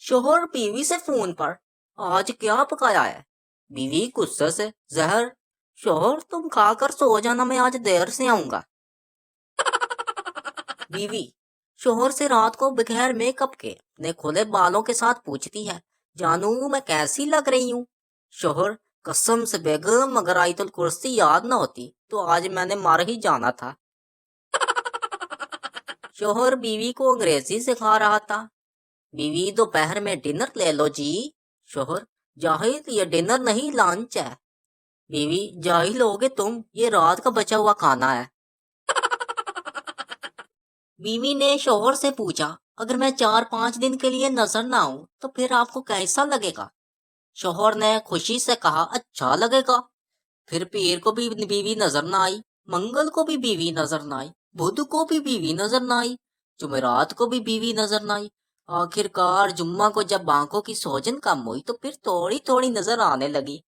शोहर बीवी से फोन पर, आज क्या पकाया है? बीवी गुस्से से, जहर। शोहर, तुम खाकर सो जाना, मैं आज देर से आऊंगा। बीवी शोहर से रात को बगैर मेकअप के अपने खुले बालों के साथ पूछती है, जानू मैं कैसी लग रही हूँ? शोहर, कसम से बेगम, अगर आयतुल कुर्सी याद ना होती तो आज मैंने मर ही जाना था। शोहर बीवी को अंग्रेजी सिखा रहा था। बीवी, दोपहर में डिनर ले लो जी। शोहर, जाहिल, ये डिनर नहीं लंच है। बीवी, जाहिल होगे तुम, ये रात का बचा हुआ खाना है। बीवी ने शोहर से पूछा, अगर मैं 4-5 दिन के लिए नजर ना आऊं तो फिर आपको कैसा लगेगा? शोहर ने खुशी से कहा, अच्छा लगेगा। फिर पीर को भी बीवी नजर ना आई, मंगल को भी बीवी नजर ना आई, बुध को भी बीवी नजर ना आई, जुमेरात को भी बीवी नजर ना आई। आखिरकार जुम्मा को जब आंखों की सोजन कम हुई तो फिर थोड़ी थोड़ी नजर आने लगी।